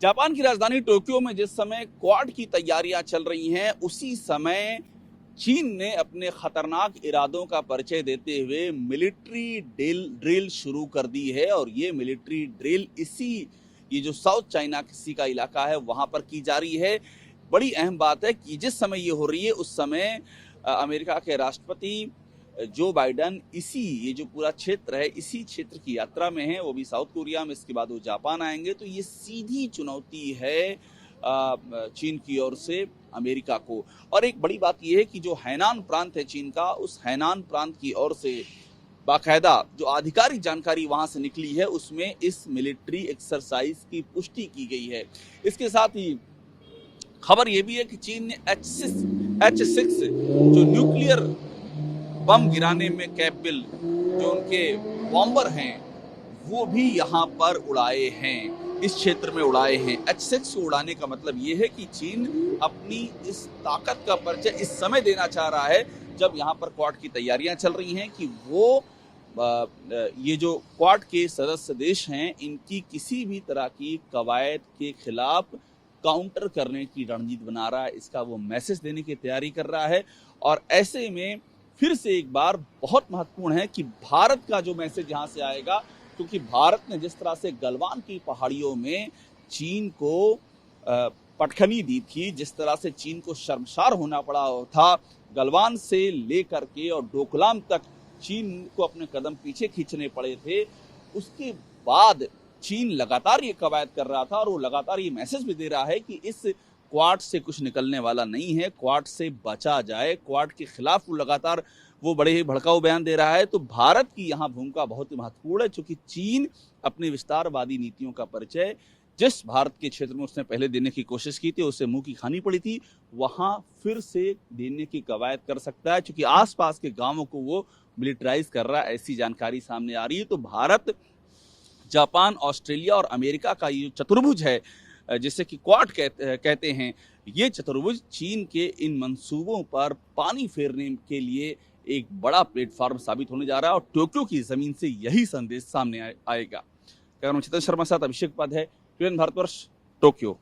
Japan की राजधानी Tokyo में जिस समय क्वाड की तैयारियां चल रही हैं, उसी समय चीन ने अपने खतरनाक इरादों का परिचय देते हुए मिलिट्री ड्रिल शुरू कर दी है। और ये मिलिट्री ड्रिल ये जो साउथ चाइना सी का इलाका है वहां पर की जा रही है। बड़ी अहम बात है कि जिस समय ये हो रही है उस समय अमेरिका के राष्ट्रपति जो बाइडन ये जो पूरा क्षेत्र है इसी क्षेत्र की यात्रा में है, वो भी साउथ कोरिया में। इसके बाद वो जापान आएंगे। तो ये सीधी चुनौती है चीन की ओर से अमेरिका को। और एक बड़ी बात यह है कि जो हैनान प्रांत है चीन का, उस हैनान प्रांत की ओर से बाकायदा जो आधिकारिक जानकारी वहां से निकली है उसमें इस मिलिट्री एक्सरसाइज की पुष्टि की गई है। इसके साथ ही खबर यह भी है कि चीन ने H6 जो न्यूक्लियर बम गिराने में कैपेबल जो उनके बॉम्बर हैं वो भी यहाँ पर उड़ाए हैं, इस क्षेत्र में उड़ाए हैं। H6 को उड़ाने का मतलब ये है कि चीन अपनी इस ताकत का परिचय इस समय देना चाह रहा है जब यहाँ पर क्वाड की तैयारियां चल रही हैं कि वो ये जो क्वाड के सदस्य देश हैं इनकी किसी भी तरह की कवायद के खिलाफ काउंटर करने की रणनीति बना रहा है। इसका वो मैसेज देने की तैयारी कर रहा है। और ऐसे में फिर से एक बार बहुत महत्वपूर्ण है कि भारत का जो मैसेज यहाँ से आएगा, क्योंकि भारत ने जिस तरह से गलवान की पहाड़ियों में चीन को पटखनी दी थी, जिस तरह से चीन को शर्मसार होना पड़ा था, गलवान से लेकर के और डोकलाम तक चीन को अपने कदम पीछे खींचने पड़े थे। उसके बाद चीन लगातार ये कवायद कर रहा था और वो लगातार ये मैसेज भी दे रहा है कि इस क्वाड से कुछ निकलने वाला नहीं है, क्वाड से बचा जाए। क्वाड के खिलाफ वो लगातार बड़े ही भड़काऊ बयान दे रहा है। तो भारत की यहाँ भूमिका बहुत ही महत्वपूर्ण है, क्योंकि चीन अपनी विस्तारवादी नीतियों का परिचय जिस भारत के क्षेत्र में उसने पहले देने की कोशिश की थी, उसे मुंह की खानी पड़ी थी, वहां फिर से देने की कवायद कर सकता है, क्योंकि आसपास के गांवों को वो मिलिटराइज कर रहा है, ऐसी जानकारी सामने आ रही है। तो भारत, जापान, ऑस्ट्रेलिया और अमेरिका का ये चतुर्भुज है जिसे कि क्वाड कहते हैं, ये चतुर्भुज चीन के इन मंसूबों पर पानी फेरने के लिए एक बड़ा प्लेटफॉर्म साबित होने जा रहा है। और टोक्यो की जमीन से यही संदेश सामने आएगा। कैमरामैन चेतन शर्मा साथ अभिषेक उपाध्याय, भारतवर्ष, टोक्यो।